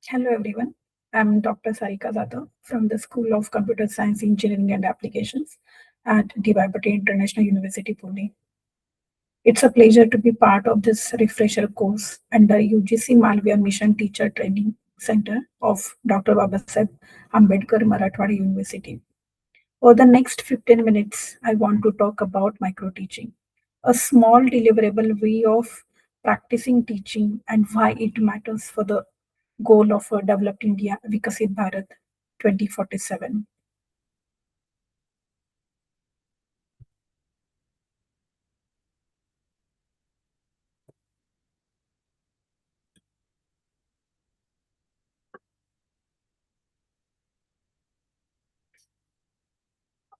Hello everyone. I'm Dr. Sarika Zata from the School of Computer Science, Engineering and Applications at Babasaheb International University, Pune. It's a pleasure to be part of this refresher course under UGC Malaviya Mission Teacher Training Center of Dr. Babasaheb Ambedkar, Marathwada University. For the next 15 minutes, I want to talk about micro teaching, a small deliverable way of practicing teaching and why it matters for the goal of a developed India, Viksit Bharat 2047.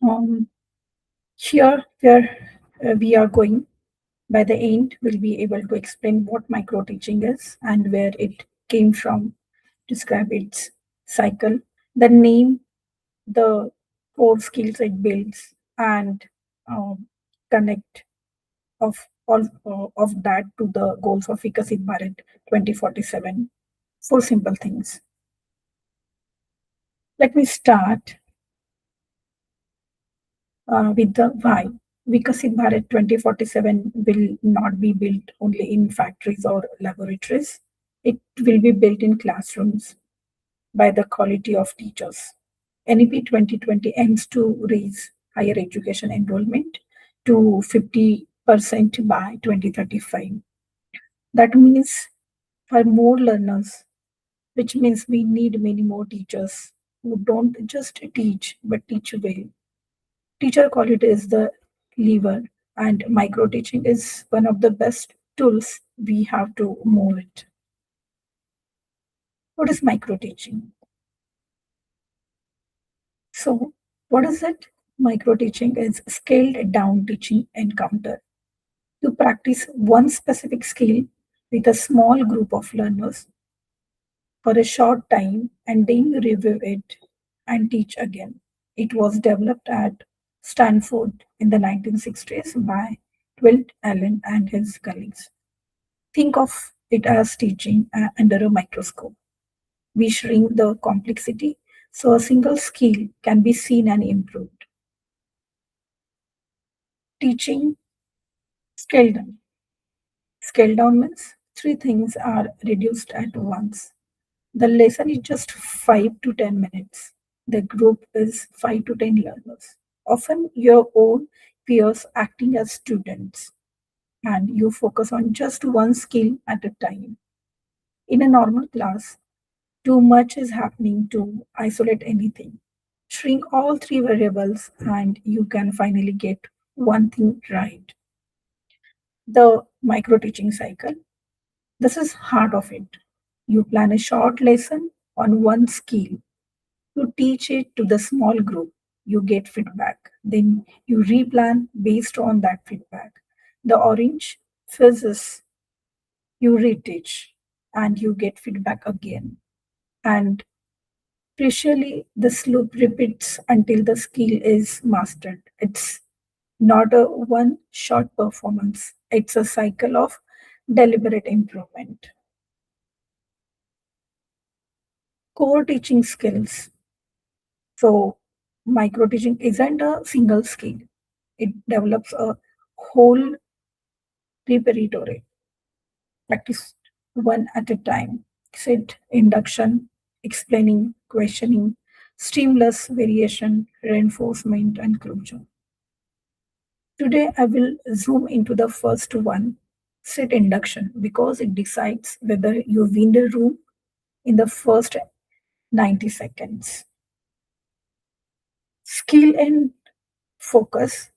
Um, Here, where we are going, by the end, we'll be able to explain what micro teaching is and where it came from, describe its cycle, the name, the core skills it builds, and connect of that to the goals of Viksit Bharat 2047. Four simple things. Let me start with the why. Viksit Bharat 2047 will not be built only in factories or laboratories. It will be built in classrooms by the quality of teachers. NEP 2020 aims to raise higher education enrollment to 50% by 2035. That means for more learners, which means we need many more teachers who don't just teach but teach well. Teacher quality is the lever, and micro teaching is one of the best tools we have to move it. What is micro teaching? So, what is it? Micro teaching is scaled down teaching encounter. You practice one specific skill with a small group of learners for a short time and then you review it and teach again. It was developed at Stanford in the 1960s by Twilt Allen and his colleagues. Think of it as teaching under a microscope. We shrink the complexity so a single skill can be seen and improved. Teaching scale down. Scale down means three things are reduced at once. The lesson is just 5 to 10 minutes. The group is 5 to 10 learners, often your own peers acting as students, and you focus on just one skill at a time. In a normal class, too much is happening to isolate anything. Shrink all three variables, and you can finally get one thing right. The micro teaching cycle. This is heart of it. You plan a short lesson on one skill. You teach it to the small group. You get feedback. Then you replan based on that feedback. The orange phases, you reteach and you get feedback again. And crucially, this loop repeats until the skill is mastered. It's not a one shot performance, it's a cycle of deliberate improvement. Core teaching skills. So, micro teaching isn't a single skill, it develops a whole repertoire. Practice one at a time. Set induction, explaining, questioning, stimulus, variation, reinforcement, and closure. Today, I will zoom into the first one, set induction, because it decides whether you win the room in the first 90 seconds. Skill and focus,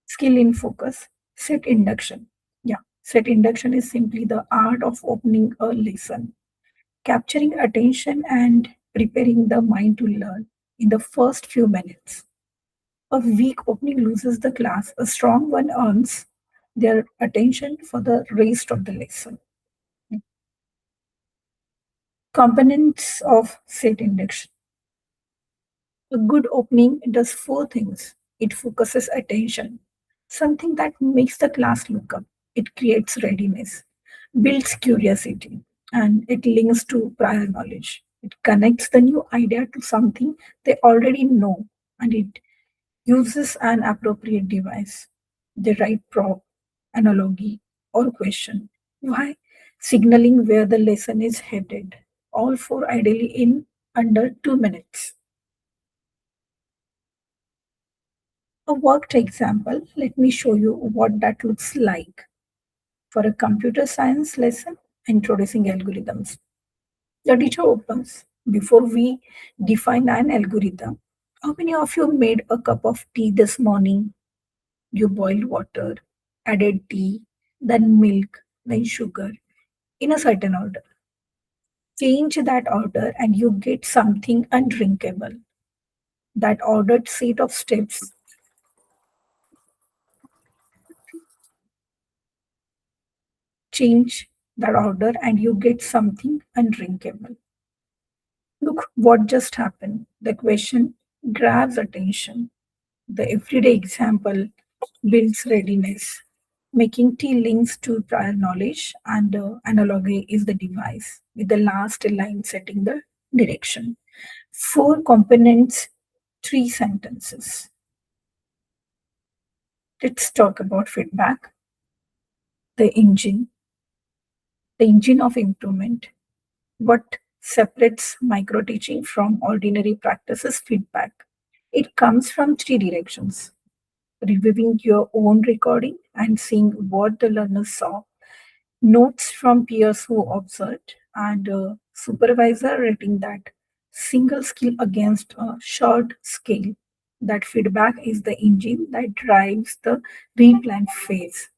skill in focus, set induction. Yeah, set induction is simply the art of opening a lesson, capturing attention and preparing the mind to learn in the first few minutes. A weak opening loses the class, a strong one earns their attention for the rest of the lesson. Components of set induction. A good opening does four things. It focuses attention, something that makes the class look up. It creates readiness, builds curiosity, and it links to prior knowledge. It connects the new idea to something they already know, and it uses an appropriate device, the right prop, analogy, or question. Why? Signaling where the lesson is headed. All four ideally in under 2 minutes. A worked example, let me show you what that looks like for a computer science lesson introducing algorithms. The teacher opens. Before we define an algorithm, how many of you made a cup of tea this morning? You boiled water, added tea, then milk, then sugar in a certain order. Change that order and you get something undrinkable. That ordered set of steps, change that order and you get something undrinkable. Look what just happened. The question grabs attention. The everyday example builds readiness. Making tea links to prior knowledge, and analogy is the device, with the last line setting the direction. Four components, three sentences. Let's talk about feedback, the engine, the engine of improvement. What separates micro teaching from ordinary practice is feedback. It comes from three directions: reviewing your own recording and seeing what the learner saw, notes from peers who observed, and a supervisor rating that single skill against a short scale. That feedback is the engine that drives the replan phase.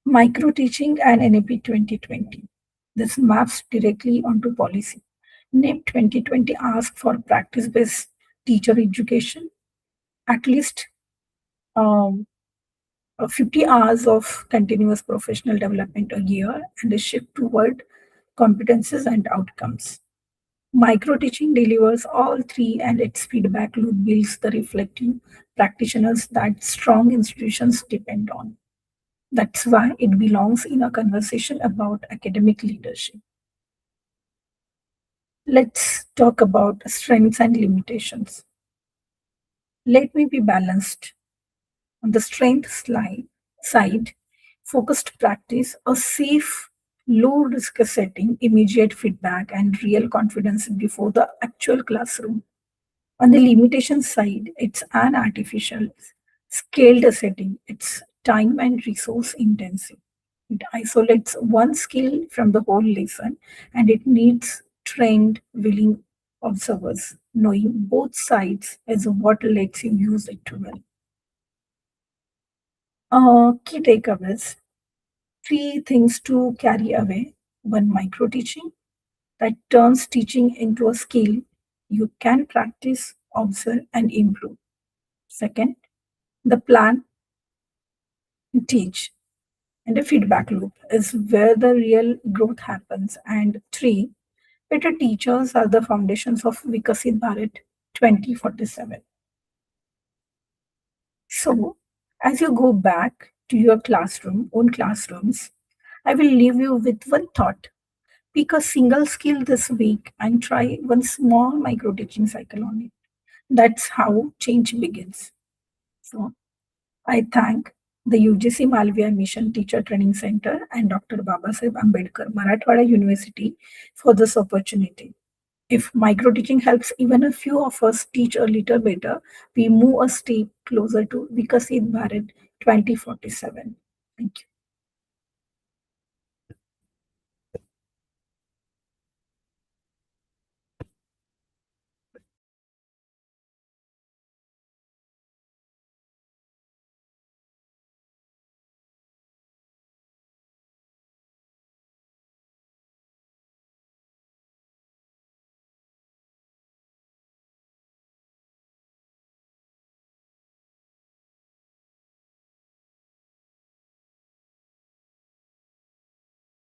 Micro teaching and NAP 2020. This maps directly onto policy. NAP 2020 asks for practice based teacher education, at least um, 50 hours of continuous professional development a year, and a shift toward competences and outcomes. Micro teaching delivers all three, and its feedback loop builds the reflective practitioners that strong institutions depend on. That's why it belongs in a conversation about academic leadership. Let's talk about strengths and limitations. Let me be balanced. On the strength side, focused practice, a safe, low risk setting, immediate feedback, and real confidence before the actual classroom. On the limitation side, it's an artificial, scaled setting. It's time and resource intensive. It isolates one skill from the whole lesson, and it needs trained, willing observers. Knowing both sides is what lets you use it well. Key takeaways, three things to carry away. One, micro teaching that turns teaching into a skill you can practice, observe, and improve. Second, the plan, teach, and a feedback loop is where the real growth happens. And three, better teachers are the foundations of Viksit Bharat 2047. So, as you go back to your own classrooms, I will leave you with one thought. Pick a single skill this week and try one small micro teaching cycle on it. That's how change begins. So, I thank the UGC Malaviya Mission Teacher Training Center and Dr. Babasaheb Ambedkar, Marathwada University for this opportunity. If micro teaching helps even a few of us teach a little better, we move a step closer to Viksit Bharat 2047. Thank you.